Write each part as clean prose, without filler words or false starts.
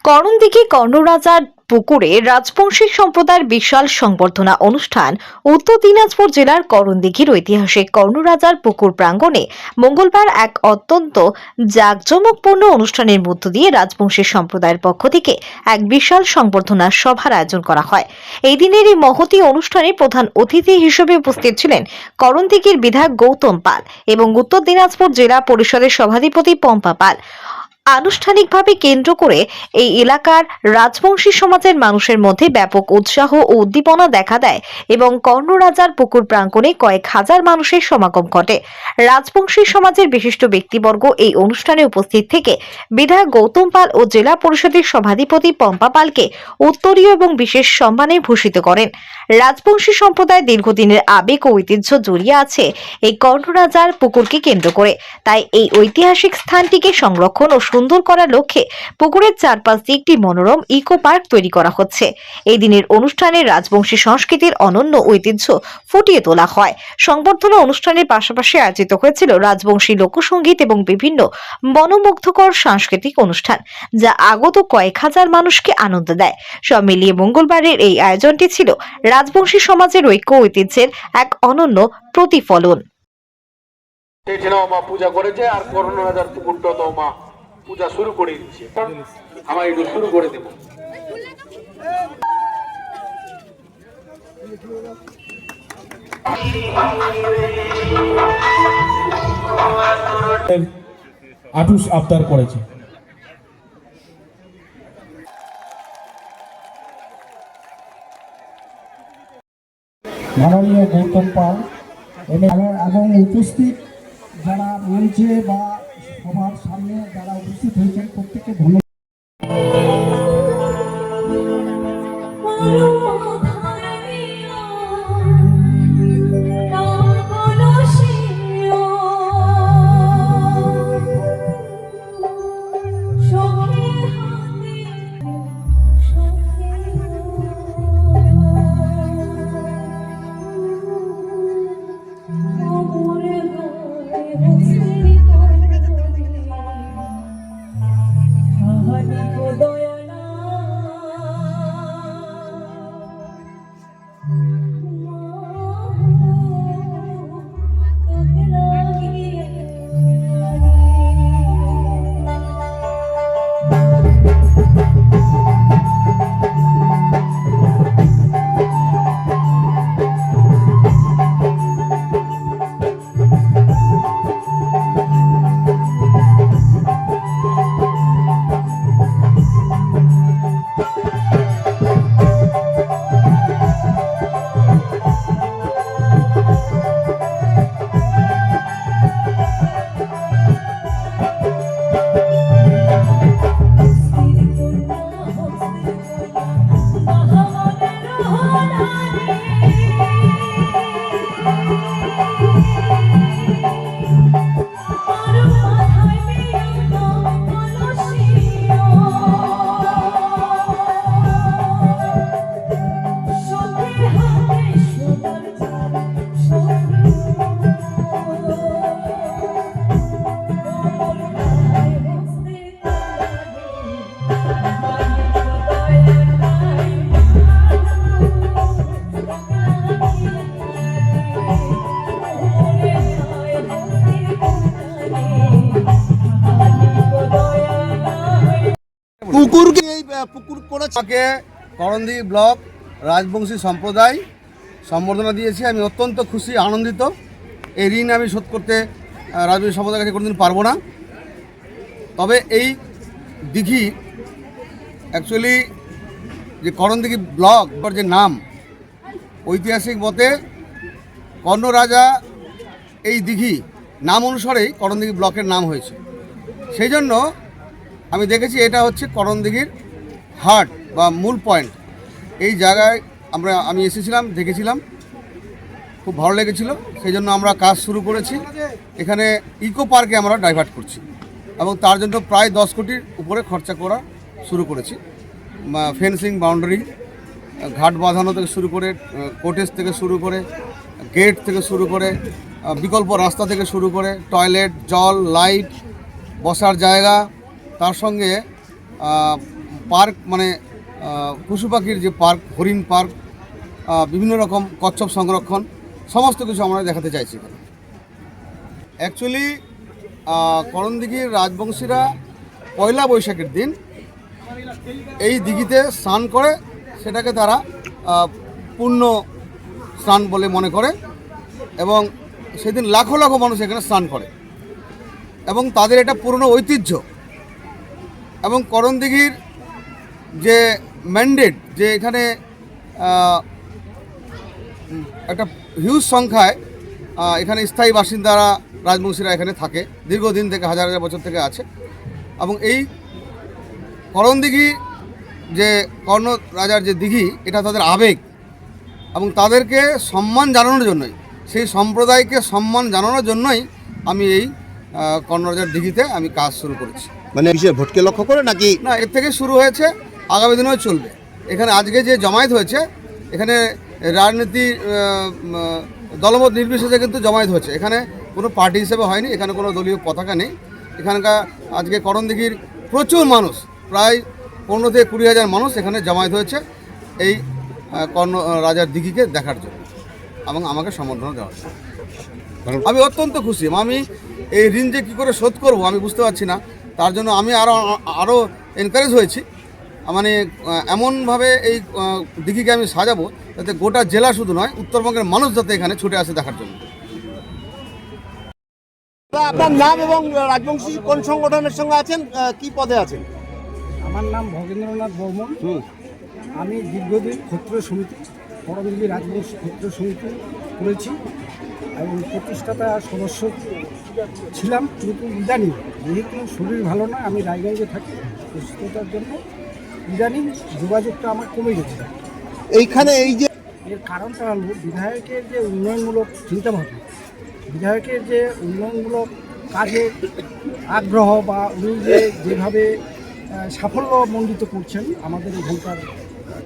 করণদিঘি কর্ণরাজার পুকুরে রাজবংশী সম্প্রদায়ের বিশাল সংবর্ধনা অনুষ্ঠান উত্তর দিনাজপুর জেলার করণদিঘির ঐতিহাসিক কর্ণরাজার পুকুর প্রাঙ্গণে মঙ্গলবার এক অত্যন্ত জাঁকজমকপূর্ণ অনুষ্ঠানের মধ্য দিয়ে রাজবংশী সম্প্রদায়ের পক্ষ থেকে এক বিশাল সংবর্ধনা সভার আয়োজন করা হয়। এই দিনের এই মহতী অনুষ্ঠানে প্রধান অতিথি হিসেবে উপস্থিত ছিলেন করণদিঘির বিধায়ক গৌতম পাল এবং উত্তর দিনাজপুর জেলা পরিষদের সভাধিপতি পম্পা পাল। আনুষ্ঠানিকভাবে কেন্দ্র করে এই এলাকার রাজবংশী সমাজের মানুষের মধ্যে ব্যাপক উৎসাহ ও উদ্দীপনা দেখা দেয় এবং কর্ণরাজার পুকুর প্রাঙ্গণে কয়েক হাজার মানুষের সমাগম ঘটে। রাজবংশী সমাজের বিশিষ্ট ব্যক্তিবর্গ এই অনুষ্ঠানে উপস্থিত থেকে বিধায়ক গৌতম পাল ও জেলা পরিষদের সভাধিপতি পম্পা পালকে উত্তরীয় এবং বিশেষ সম্মানে ভূষিত করেন। রাজবংশী সম্প্রদায় দীর্ঘদিনের আবেগ ও ঐতিহ্য জড়িয়ে আছে এই কর্ণরাজার পুকুরকে কেন্দ্র করে, তাই এই ঐতিহাসিক স্থানটিকে সংরক্ষণ ও সুন্দর করার লক্ষ্যে পুকুরের চারপাশ দিয়ে একটি মনোরম ইকো পার্ক তৈরি করা হচ্ছে। এই দিনের অনুষ্ঠানে রাজবংশী সংস্কৃতির অনন্য ঐতিহ্য ফুটিয়ে তোলা হয়। সংবর্ধনা অনুষ্ঠানের পাশাপাশি আয়োজিত হয়েছিল রাজবংশী লোকসঙ্গীত এবং বিভিন্ন মনোমুগ্ধকর সাংস্কৃতিক অনুষ্ঠান, যা আগত কয়েক হাজার মানুষকে আনন্দ দেয়। সব মিলিয়ে মঙ্গলবারের এই আয়োজনটি ছিল রাজবংশী সমাজের ঐক্য ঐতিহ্যের এক অনন্য প্রতিফলন। পূজা করেছে আর করোনার পুকুরটা তো মা পূজা শুরু করে দিচ্ছে। আমার একটু শুরু করে দেব। আটুস আবদার করেছে। মাননীয় গৌতম পাল এবং উপস্থিত যারা মঞ্চে বা সবার সামনে যারা উপস্থিত হয়েছেন প্রত্যেককে ধন্যবাদ। পুকুর করেছে করণদিঘি ব্লক রাজবংশী সম্প্রদায় সম্বর্ধনা দিয়েছে। আমি অত্যন্ত খুশি, আনন্দিত। এই ঋণ আমি শোধ করতে রাজবংশী সম্প্রদায়ের কাছে কোনোদিন পারবো না। তবে এই দিঘি অ্যাকচুয়ালি যে করণদিঘি ব্লক বা যে নাম ঐতিহাসিক মতে কর্ণরাজা এই দিঘি নাম অনুসারেই করণদিঘি ব্লকের নাম হয়েছে। সেই জন্য আমি দেখেছি এটা হচ্ছে করণদিঘির হার্ট বা মূল পয়েন্ট। এই জায়গায় আমি এসেছিলাম, দেখেছিলাম, খুব ভালো লেগেছিল। সেই জন্য আমরা কাজ শুরু করেছি। এখানে ইকো পার্কে আমরা ডাইভার্ট করছি এবং তার জন্য প্রায় 10 কোটির উপরে খরচা করা শুরু করেছি। ফেন্সিং, বাউন্ডারি, ঘাট বাঁধানো থেকে শুরু করে, কোটেজ থেকে শুরু করে, গেট থেকে শুরু করে, বিকল্প রাস্তা থেকে শুরু করে, টয়লেট, জল, লাইট, বসার জায়গা, তার সঙ্গে পার্ক মানে পশু পাখির যে পার্ক, হরিণ পার্ক, বিভিন্ন রকম কচ্ছপ সংরক্ষণ, সমস্ত কিছু আমরা দেখাতে চাইছি এখানে। অ্যাকচুয়ালি করণদিঘির রাজবংশীরা পয়লা বৈশাখের দিন এই দিঘিতে স্নান করে, সেটাকে তারা পূর্ণ স্নান বলে মনে করে এবং সেদিন লাখো লাখো মানুষ এখানে স্নান করে এবং তাদের এটা পুরনো ঐতিহ্য। এবং করণদিঘির যে ম্যান্ডেট, যে এখানে একটা হিউজ সংখ্যায় এখানে স্থায়ী বাসিন্দারা রাজবংশীরা এখানে থাকে, দীর্ঘদিন থেকে হাজার হাজার বছর থেকে আছে। এবং এই করণদিঘি যে কর্ণ রাজার যে দিঘি, এটা তাদের আবেগ এবং তাদেরকে সম্মান জানানোর জন্যই, সেই সম্প্রদায়কে সম্মান জানানোর জন্যই আমি এই কর্ণরাজার দিঘিতে আমি কাজ শুরু করেছি। মানে বিশেষ ভোটকে লক্ষ্য করে নাকি? না, এর থেকে শুরু হয়েছে, আগামী দিনেও চলবে। এখানে আজকে যে জমায়েত হয়েছে, এখানে রাজনীতি দলমত নির্বিশেষে কিন্তু জমায়েত হয়েছে। এখানে কোনো পার্টি হিসেবে হয়নি, এখানে কোনো দলীয় পতাকা নেই। এখানকার আজকে করণদিঘির প্রচুর মানুষ, প্রায় 15 থেকে 20,000 মানুষ এখানে জমায়েত হয়েছে এই কর্ণ রাজার দিঘিকে দেখার জন্য এবং আমাকে সম্বর্ধনা দেওয়ার জন্য। আমি অত্যন্ত খুশি। আমি এই ঋণ যে কী করে শোধ করব আমি বুঝতে পারছি না। তার জন্য আমি আরও এনকারেজ হয়েছি। মানে এমনভাবে এই দিঘিকে আমি সাজাবো যাতে গোটা জেলা শুধু নয়, উত্তরবঙ্গের মানুষ যাতে এখানে ছুটে আসে দেখার জন্য। আপনার নাম এবং রাজবংশী কোন সংগঠনের সঙ্গে আছেন, কি পদে আছেন? আমার নাম ভগেন্দ্রনাথ বর্মন। আমি দীর্ঘদিন ক্ষত্রিয় সমিতি, করণদিঘি রাজবংশী ক্ষত্রিয় সমিতি করেছি এবং প্রতিষ্ঠাতা সদস্য ছিলাম। কিন্তু ইদানিং যেহেতু শরীর ভালো না, আমি রায়গঞ্জে থাকি, সুস্থতার জন্য ইদানিং যোগাযোগটা আমার কমে গেছে। এইখানে এই যে এর কারণটা হলো বিধায়কের যে উন্নয়নমূলক চিন্তাভাবনা, বিধায়কের যে উন্নয়নমূলক কাজে আগ্রহ বা উনি যেভাবে সাফল্যমণ্ডিত করছেন আমাদের এখানকার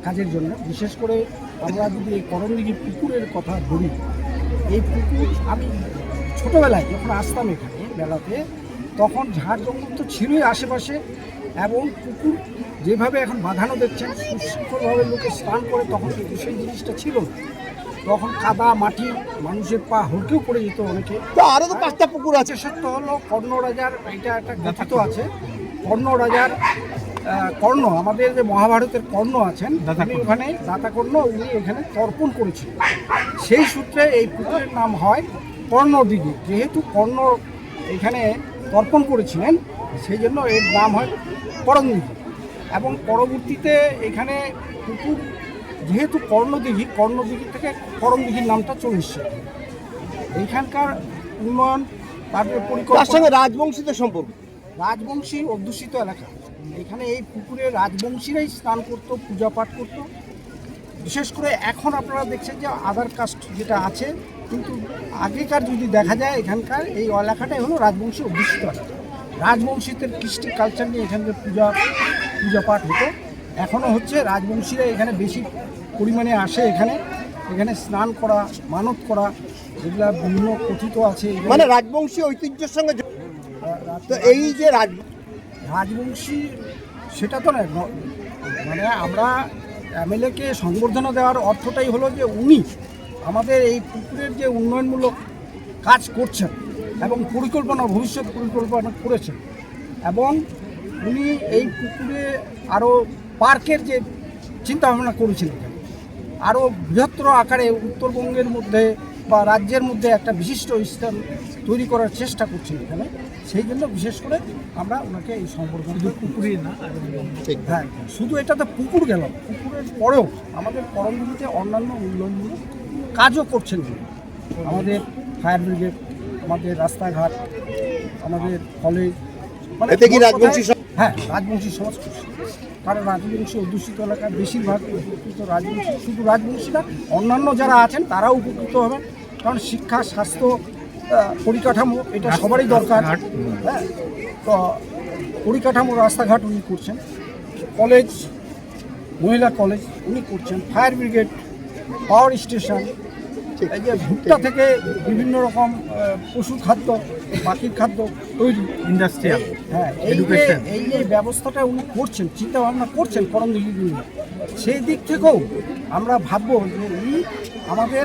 কাজের জন্য, বিশেষ করে আমরা যদি এই করণদিঘি পুকুরের কথা বলি, এই পুকুর আমি ছোটোবেলায় যখন আসতাম এখানে বেলাতে, তখন ঝাড় জঙ্গল তো ছিলই আশেপাশে এবং পুকুর যেভাবে এখন বাঁধানো দেখছেন সুশৃঙ্খলভাবে লোকে স্নান করে, তখন কিন্তু সেই জিনিসটা ছিল না। তখন কাদা মাটি, মানুষের পা হলকেও পড়ে যেত অনেকে। তো আরও তো 5টা পুকুর আছে। বিশেষত্ব হলো কর্ণ রাজার, এটা একটা কথিত আছে, কর্ণ রাজার কর্ণ, আমাদের যে মহাভারতের কর্ণ আছেন, উনি ওখানে দাতা কর্ণ, উনি এখানে তর্পণ করেছিলেন। সেই সূত্রে এই পুকুরের নাম হয় কর্ণদিঘি। যেহেতু কর্ণ এখানে তর্পণ করেছিলেন, সেই জন্য এর নাম হয় করণদিঘি। এবং পরবর্তীতে এখানে পুকুর যেহেতু কর্ণদিঘি, কর্ণদিঘি থেকে করণদিঘির নামটা চলে এসছে। এইখানকার উন্নয়ন, তারপরে তার পরিকল্পনা, সঙ্গে রাজবংশীদের সম্পর্ক, রাজবংশী অধ্যুষিত এলাকা। এখানে এই পুকুরে রাজবংশীরাই স্নান করতো, পূজা পাঠ করতো। বিশেষ করে এখন আপনারা দেখছেন যে আদার কাস্ট যেটা আছে, কিন্তু আগেকার যদি দেখা যায় এখানকার এই এলাকাটাই হলো রাজবংশী অধ্যুষিত এলাকা। রাজবংশীদের কৃষ্টি কালচার নিয়ে এখানকার পূজা পাঠ হতো, এখনও হচ্ছে। রাজবংশীরা এখানে বেশি পরিমাণে আসে, এখানে স্নান করা, মানত করা, যেগুলো বিভিন্ন কথিত আছে। মানে রাজবংশী ঐতিহ্যের সঙ্গে। তো এই যে রাজবংশী সেটা তো নয়, মানে আমরা এমএলএকে সংবর্ধনা দেওয়ার অর্থটাই হলো যে উনি আমাদের এই পুকুরের যে উন্নয়নমূলক কাজ করছেন এবং ভবিষ্যৎ পরিকল্পনা করেছেন, এবং উনি এই পুকুরে আরও পার্কের যে চিন্তাভাবনা করেছিলেন, আরও বৃহত্তর আকারে উত্তরবঙ্গের মধ্যে বা রাজ্যের মধ্যে একটা বিশিষ্ট স্থান তৈরি করার চেষ্টা করছেন এখানে। সেই জন্য বিশেষ করে আমরা ওনাকে এই সম্পর্কে পুকুরে না, হ্যাঁ, শুধু এটা তো পুকুর গেল, পুকুরের পরেও আমাদের করণদিঘিতে অন্যান্য উন্নয়নমূলক কাজও করছেন। আমাদের ফায়ার ব্রিগেড, আমাদের রাস্তাঘাট, আমাদের কলেজ, মানে এতে কি রাজবংশী? হ্যাঁ, রাজবংশী সমাজ করছে। কারণ রাজবংশী অধ্যুষিত এলাকায় বেশিরভাগ উপকৃত রাজবংশী। শুধু রাজবংশী না, অন্যান্য যারা আছেন তারাও উপকৃত হবেন। কারণ শিক্ষা, স্বাস্থ্য, পরিকাঠামো এটা সবারই দরকার। হ্যাঁ, তো পরিকাঠামো, রাস্তাঘাট উনি করছেন, কলেজ, মহিলা কলেজ উনি করছেন, ফায়ার ব্রিগেড, পাওয়ার স্টেশন, এই যে ভুট্টা থেকে বিভিন্ন রকম পশু খাদ্য, পাখির খাদ্য তৈরি, ইন্ডাস্ট্রিয়াল হ্যাঁ, এই যে ব্যবস্থাটা উনি করছেন, চিন্তা ভাবনা করছেন করণদিঘি নিয়ে, সেই দিক থেকেও আমরা ভাববো যে উনি আমাদের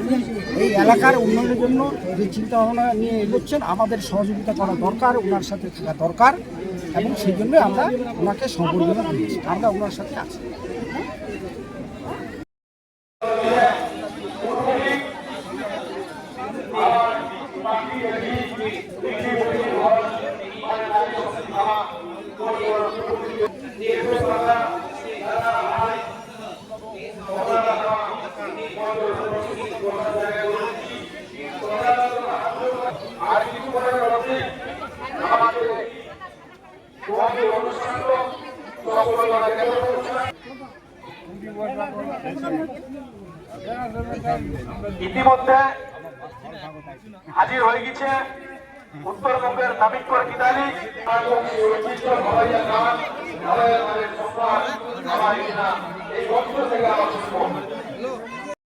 এই এলাকার উন্নয়নের জন্য যে চিন্তা ভাবনা নিয়ে এগোচ্ছেন, আমাদের সহযোগিতা করা দরকার, ওনার সাথে থাকা দরকার, এবং সেই জন্য আমরা ওনাকে সম্বর্ধনা দিয়েছি, আমরা ওনার সাথে আছি। ইতিমধ্যে হাজির হয়ে গেছে উত্তরবঙ্গের নাবিকর কিদালি এই বছর থেকে আলোচনা